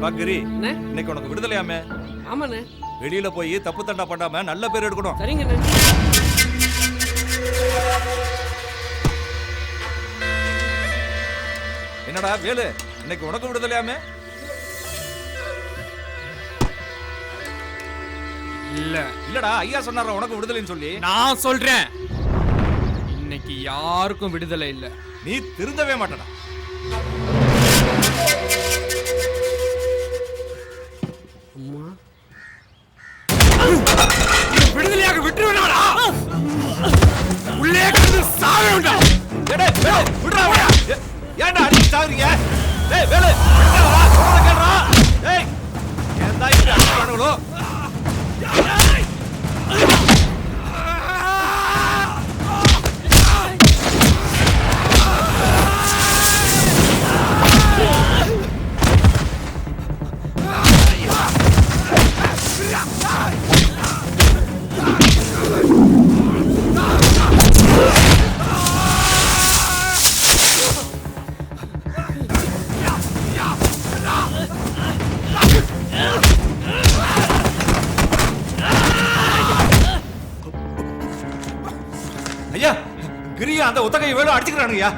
பாக்கரி அண்ணே. இன்னைக்கு உனக்கு விடுதலையாமே. ஆமாண்ணே. வெளியில போய் தப்பு தண்டா பண்ணாம நல்ல பேர் எடுக்கணும். சரிங்கண்ணே. என்னடா வேலு, இன்னைக்கு உனக்கு விடுதலையாமே. இல்லடா, ஐயா சொன்னாரா உனக்கு விடுதலைன்னு சொல்லி. நான் சொல்றேன், இன்னைக்கு யாருக்கும் விடுதலை இல்ல. நீ திருந்தவே மாட்டடா. அம்மா விடுதலையாக விட்டுருவேனாடா. உள்ளே கிடந்து சாவேண்டா. டேய் வேலு, விடுடா அவனை. ஏன்டா அடிச்சு சாகுறீங்க? டேய் வேலு, விடுடா, சொல்றத கேளுடா. டேய், ஏன்டா இப்படி அடிச்சானுங்களோ? ஐயா, கிரியா அந்த ஒத்தகை வேலு அடிச்சுக்கிறானுங்கய்யா.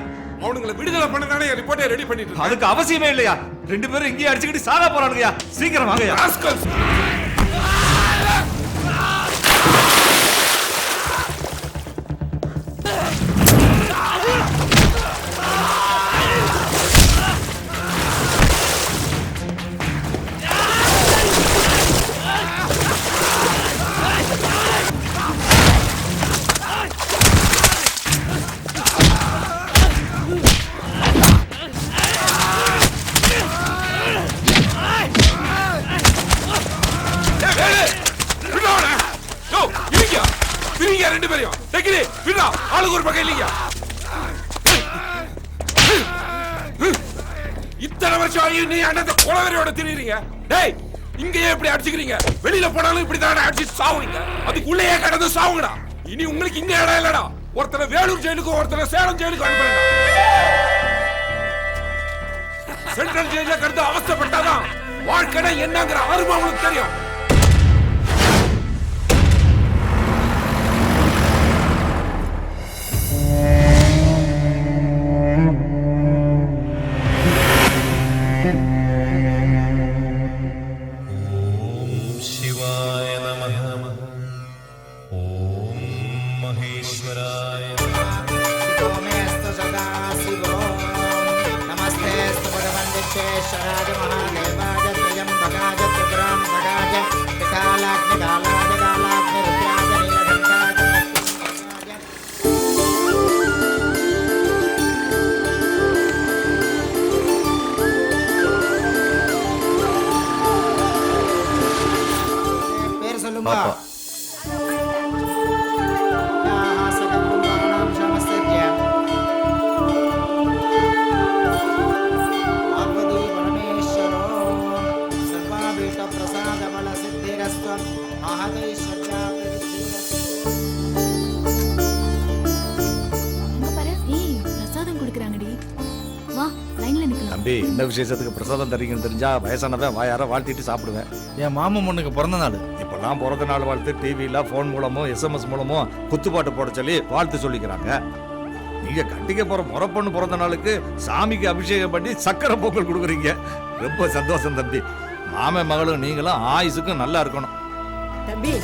அவனுங்களை விடுதலை பண்ணதானே ரிப்போர்ட்டை ரெடி பண்ணிட்டு அதுக்கு அவசியமே இல்லையா. ரெண்டு பேரும் இங்கேயே அடிச்சுக்கிட்டு சாக போறானுங்கய்யா. சீக்கிரம் வாங்கய்யா. ரெண்டு பேரையும் ஆளுக்கு ஒரு பக்கம் இல்லையா. இத்தனை வருஷம் ஆகி நீ அந்த குலவரையோட திரியுறீங்க. டேய், இங்கேயே இப்படி அடிச்சுக்கிறீங்க, வெளியில போனாலும் இப்படி தானே அடிச்சு சாவுங்க. அதுக்குள்ளேயே கடந்து சாவுங்கடா. இனி உங்களுக்கு இங்க இடம் இல்லடா. ஒருத்தனை வேலூர் ஜெயிலுக்கும் ஒருத்தனை சேலம் ஜெயிலுக்கும் அனுப்புறேன். சென்ட்ரல் ஜெயில கடந்து அவஸ்தைப்பட்டாதான் வாழ்க்கை என்னங்கிற அருமை உங்களுக்கு தெரியும். தம்பி, என்ன விசேஷத்துக்கு பிரசாதம் தரீங்கன்னு தெரிஞ்சா வயசானவன் வாயார வாழ்த்திட்டு சாப்பிடுவேன். என் மாமன் பொண்ணுக்கு பிறந்த நாள். இப்பெல்லாம் பிறந்த நாள் வாழ்த்து டிவியில போன் மூலமோ SMS மூலமோ குத்துப்பாட்டு போட சொல்லி வாழ்த்து சொல்லிக்கிறாங்க. நீங்க கட்டிக்க போற முறப்பொண்ணு பிறந்த நாளுக்கு சாமிக்கு அபிஷேகம் பண்ணி சக்கரை பொங்கல் கொடுக்குறீங்க. ரொம்ப சந்தோஷம் தம்பி. மாமன் மகளும் நீங்களும் ஆயுசுக்கும் நல்லா இருக்கணும். தம்பி,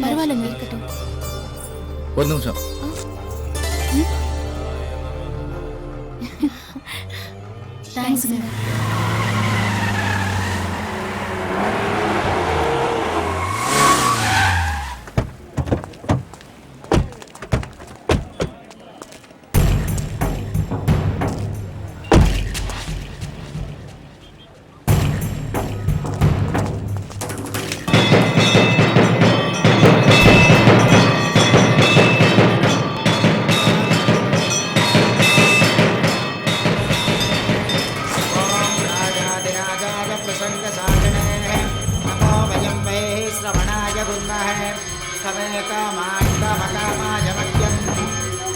பரவாயில்லைங்க இருக்கட்டும். ஒரு நிமிஷம். தேங்க்ஸ்ங்க. सवेतो माण्डवकामायमह्यं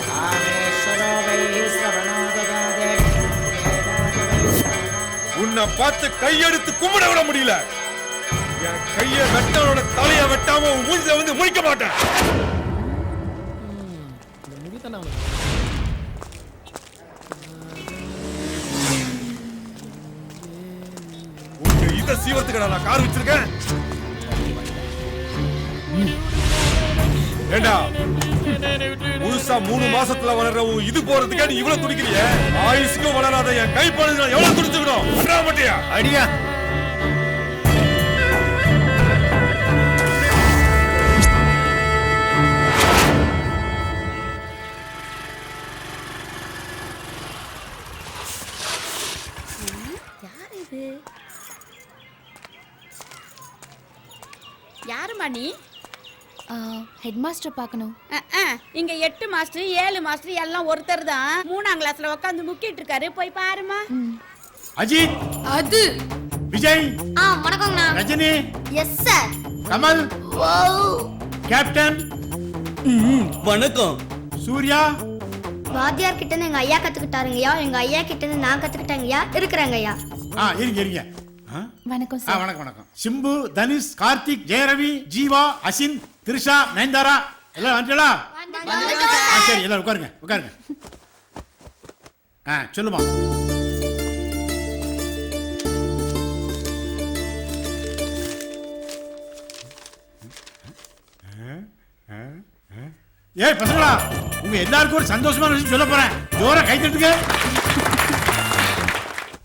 कामेश्वरो वै श्रवणो ददाते உன்னை பார்த்து கையெடுத்து கும்பிட விட முடியல. என் கையை வெட்டவனோட தலையை வெட்டாம உன் மூஞ்சில வந்து முழிக்க மாட்டேன். உங்க இத சீவத்துக்கு நான் கார் வச்சிருக்கேன். ஏண்டா முழுசா 3 மாசத்துல வளர்ற உன் இது போறதுக்கே நீ இவ்வளவு துடிக்கிறிய? ஆயுசுக்கும் வளராத என் கை பழுது எவ்வளவு துடிச்சுக்கணும்? அண்ணா மாட்டியா? அடியா யார் இது? யாருமா நீ? ஹெட் மாஸ்டர் பார்க்கணும். இங்க 8 மாஸ்டர் 7 மாஸ்டர் எல்லாம் ஒருத்தர் தான். 3ஆம் கிளாஸ்ல உட்காந்து முக்கிட்டு இருக்காரு, போய் பாருமா. அஜித், அது விஜய், வணக்கம்ண்ணா. Rajini, yes sir. Kamal, captain, வணக்கம். சூர்யா. வாத்தியார் கிட்ட இருந்து எங்க ஐயா கத்துக்கிட்டாருங்கய்யா, எங்க ஐயா கிட்ட இருந்து நான் கத்துக்கிட்டேங்கய்யா. இருக்கிறேங்கய்யா. இருங்க. வணக்கம் சார். வணக்கம் வணக்கம். சிம்பு, தனுஷ், கார்த்திக், ஜெயரவி, ஜீவா, அசின், திரிஷா, நயன்தாரா எல்லாம் வந்துட்டா? சரி, எல்லாரும் உட்காருங்க. சொல்லுமா. ஏய் பசங்களா, உங்க எல்லாருக்கும் ஒரு சந்தோஷமான விஷயம் சொல்ல போறேன். ஜோரா கை தட்டுங்க.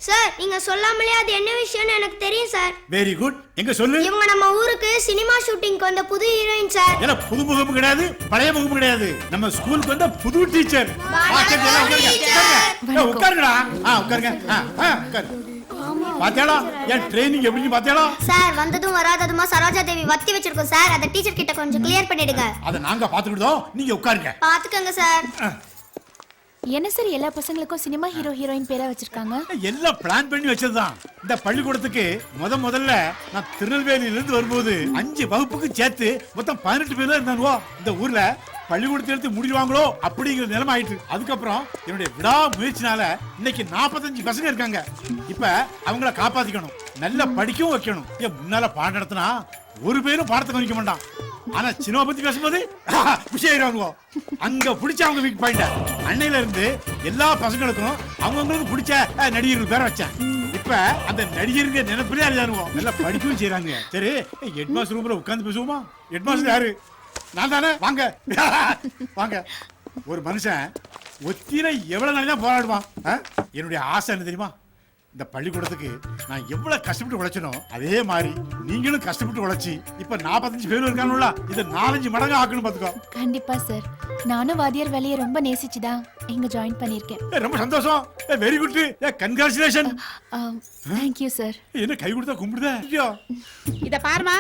சார், நீங்க சொல்லாமலே அது என்ன விஷயம்னு எனக்கு தெரியும் சார். Very good. எங்க சொல்லு. இவங்க நம்ம ஊருக்கு சினிமா ஷூட்டிங்க்கு வந்த புது ஹீரோயின் சார். ஏன்னா புது முகம் கிடையாது, பழைய முகம் கிடையாது. நம்ம ஸ்கூலுக்கு வந்த புது டீச்சர். உட்காருங்கடா. உட்காருங்க. பாத்தியாடா என் ட்ரைனிங் எப்படின்னு பாத்தியாடா? சார், வந்ததும் வராததுமா சரோஜா தேவி வத்தி வச்சிருக்கோம் சார். அத டீச்சர் கிட்ட கொஞ்சம் கிளியர் பண்ணிடுங்க. அத நாங்க பாத்துக்கிட்டோம், நீங்க உட்காருங்க. பாத்துக்கங்க சார். என்ன சார் எல்லா பசங்களுக்கும் சினிமா ஹீரோ ஹீரோயின் பேரா வச்சிருக்காங்க? எல்லாம் பிளான் பண்ணி வச்சதுதான். இந்த பள்ளிக்கூடத்துக்கு முதல்ல நான் திருநெல்வேலியில இருந்து வரும்போது 5 வகுப்புக்கு சேர்த்து மொத்தம் 18 பேர் தான் இருந்தாங்க. இந்த ஊர்ல பள்ளிக்கூடத்தை எடுத்து முடிவாங்களோ அப்படிங்கிற நிலைமை ஆயிட்டு. அதுக்கப்புறம் என்னுடைய விடா முயற்சினால இன்னைக்கு 45 பசங்க இருக்காங்க. இப்ப அவங்கள காப்பாத்திக்கணும், நல்லா படிக்கவும் வைக்கணும். முன்னால பாடம் நடத்தினா ஒரு பேரும் பாடத்தை கவனிக்க மாட்டான். ஆனா சினிமா பத்தி பேசும்போது விஷயம் அங்க பிடிச்ச அவங்க வீக் பாயிண்ட். அன்னையில இருந்து எல்லா பசங்களுக்கும் அவங்களுக்கு பிடிச்ச நடிகர்கள் பேரை வச்சேன். இப்ப அந்த நடிகருங்க நினைப்பிலே அறியானுவோம், நல்லா படிக்கவும் செய்யறாங்க. சரி, ஹெட் மாஸ்டர் ரூம்ல உட்கார்ந்து பேசுவோமா? ஹெட் மாஸ்டர் யாரு? நான் தானே. வாங்க. ஒரு மனுஷன் ஒத்திரை எவ்வளவு நாள் தான் போராடுவான். என்னுடைய ஆசை என்ன தெரியுமா? இந்த பள்ளிக்கூடத்துக்கு நான் எவ்வளவு கஷ்டப்பட்டு உழைச்சனோ அதே மாதிரி நீங்களும் கஷ்டப்பட்டு உழைச்சி இப்ப 45 பேர் இருக்கானுல்ல, இதை 4-5 மடங்கு ஆக்கணும் பாத்துக்கோ. கண்டிப்பா சார். நானும் வாத்தியார் வேலையை ரொம்ப நேசிச்சுதான் இங்க ஜாயின் பண்ணிருக்கேன். ரொம்ப சந்தோஷம். Very good. Congratulation. Thank you sir. என்ன கை கொடுத்தா கும்பிடுதே. ஐயோ, இத பாருமா.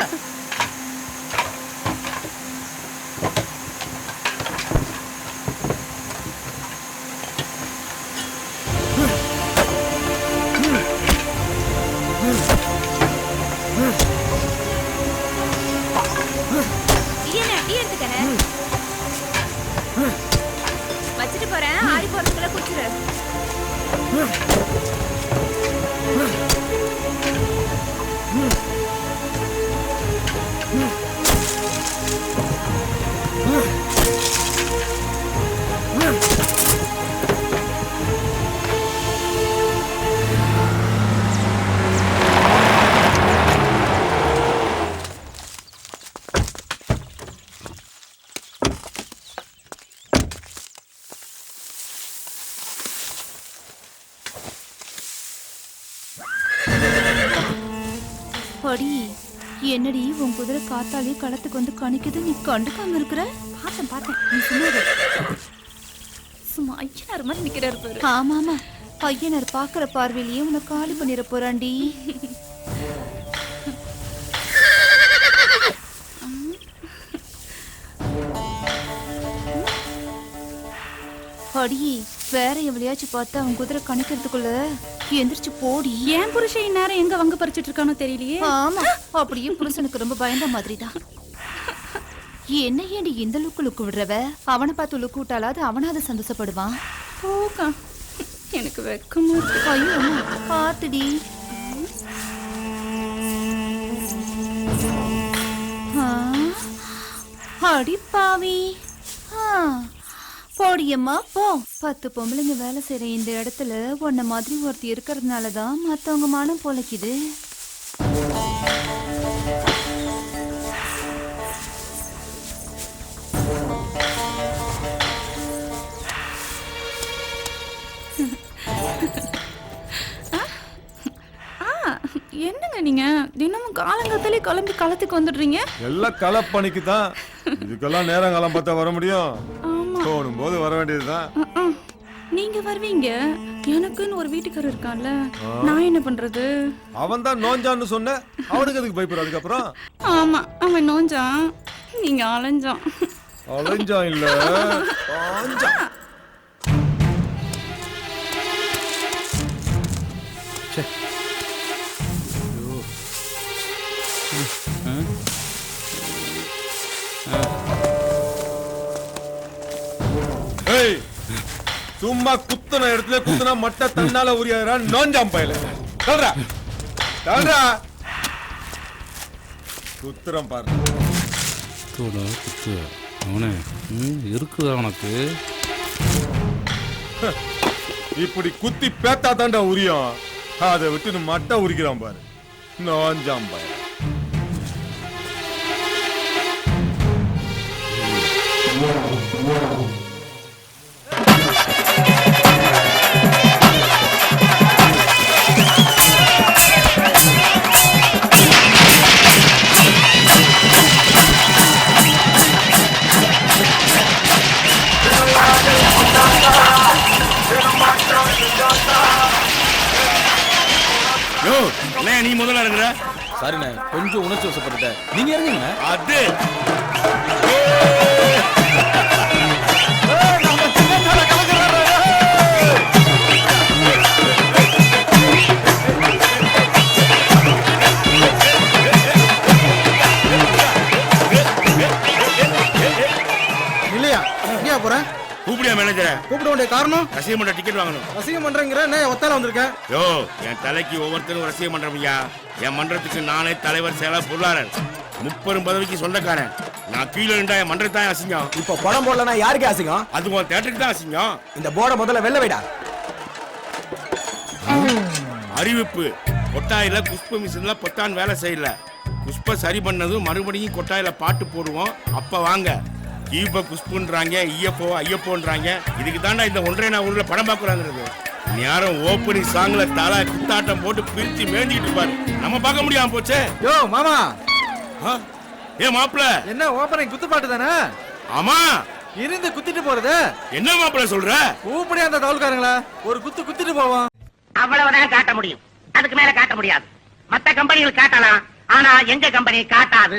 வச்சுட்டு போறேன், ஆடி போறதுக்குள்ள குடிச்சிரு. படி, என்னடி உன் குதிரை காத்தாலே களத்துக்கு வந்து கணிக்குது, நீ கண்டுக்காம இருக்கிற? பார்த்தேன். நீ சொன்னது சும்மா ஐயனார் மாதிரி நிக்கிறாரு பாரு. ஆமாமா, ஐயனார் பாக்குற பார்வையிலேயே உன்னை காலி பண்ணிட போறாண்டி. படி, வேற எவ்வளையாச்சும் பார்த்தா அவன் குதிரை கணிக்கிறதுக்குள்ள எந்திரிச்சு போடி. ஏன் புருஷன் நேரம் எங்க வங்க பறிச்சிட்டு இருக்கானோ தெரியலையே. ஆமா, அப்படியே புருஷனுக்கு ரொம்ப பயந்த மாதிரி தான். என்ன ஏண்டி இந்த லுக்கு விடுறவ? அவனை பார்த்து லுக்கு விட்டாலாவது அவனாவது சந்தோஷப்படுவான். போக்கா எனக்கு வெக்கமா இருக்கு. ஐயோ அம்மா, பாத்துடி. அடி பாவி. போடியம்மா போ. 10 பொம்பளைங்க வேலை செய்யற இந்த இடத்துல உன்ன மாதிரி ஒருத்தி இருக்கிறதுனாலதான் மத்தவங்க மானம் பொழைக்குது. என்னங்க நீங்க தினமும் காலங்காத்தாலே கிளம்பி களத்துக்கு வந்துடுறீங்க? எல்லாம் களப்பணிக்கு தான். இதுக்கெல்லாம் நேரம் காலம் பார்த்தா வர முடியும்? தோணும் போது வர வேண்டியதுதான். நீங்க வருவீங்க, எனக்குன்னு ஒரு வீட்டுக்காரர் இருக்கான்ல, நான் என்ன பண்றது? அவன் தான் நோஞ்சான்னு சொன்ன, அவனுக்கு எதுக்கு பயப்படுற? அதுக்கப்புறம் ஆமா, அவன் நோஞ்சான், நீங்க அலைஞ்சான். அலைஞ்சான் இல்ல ஆஞ்சான். சும்மா குத்துன இடத்துல குத்துனா மட்ட தன்னால உரியாதா நோஞ்சாம் பயல. சொல்றா சொல்றா குத்துறம் பாரு. குத்து அவனே இருக்குதா உனக்கு? இப்படி குத்தி பேத்தா தாண்டா உரியும். அதை விட்டு மட்டை உரிக்கிறான் பாரு நோஞ்சாம் பயல. நீ முதல்ல இருக்கிற சரிண்ணே, கொஞ்சம் உணர்ச்சி வசப்பட்டுட்ட. நீங்க இறங்குங்க. அது இல்லையா எங்கேயா போற? கூப்பிடியா மேனேஜரை? கூப்பிட வேண்டிய காரணம்? ரசிகம் பண்ற டிக்கெட் வாங்கணும். ரசிகம் பண்றேங்கிற ஒத்தால வந்திருக்கேன். யோ, என் தலைக்கு ஒவ்வொருத்தரும் ரசிகம் பண்றமையா. என் மன்றத்துக்கு நானே தலைவர், செயலர், பொருளாளர், 30 பதவிக்கு சொந்தக்காரன். நான் கீழே இருந்தா என் மன்றத்தான் அசிங்கம். இப்ப படம் போடலன்னா யாருக்கு அசிங்கம்? அது உன் தேட்டருக்கு தான் அசிங்கம். இந்த போர்டை முதல்ல வெளில வைடா. அறிவிப்பு: கொட்டாயில குஷ்ப மிஷின்ல பொத்தான் வேலை செய்யல. குஷ்ப சரி பண்ணதும் மறுபடியும் கொட்டாயில பாட்டு போடுவோம். அப்ப வாங்க. ஈப குஷ்புன்றாங்க, ஐயப்போ ஐயப்போன்றாங்க. இதுக்கு தாண்டா இந்த ஒன்றரை நான் ஊர்ல படம் பார்க்கறாங்கிறது. யாரும் ஓப்பனிங் சாங்ல தலை குத்தாட்டம் போட்டு பிரிச்சு மேஞ்சிட்டு இருப்பாரு. நம்ம பார்க்க முடியாம போச்சே. யோ மாமா, ஏ மாப்பிள, என்ன ஓப்பனிங் குத்து பாட்டு தானே? ஆமா, இருந்து குத்திட்டு போறது. என்ன மாப்பிள சொல்ற? கூப்பிடியா அந்த தவுல்காரங்களா, ஒரு குத்து குத்திட்டு போவோம். அவ்வளவுதான் காட்ட முடியும், அதுக்கு மேல காட்ட முடியாது. மத்த கம்பெனிகள் காட்டலாம், ஆனா எங்க கம்பெனி காட்டாது.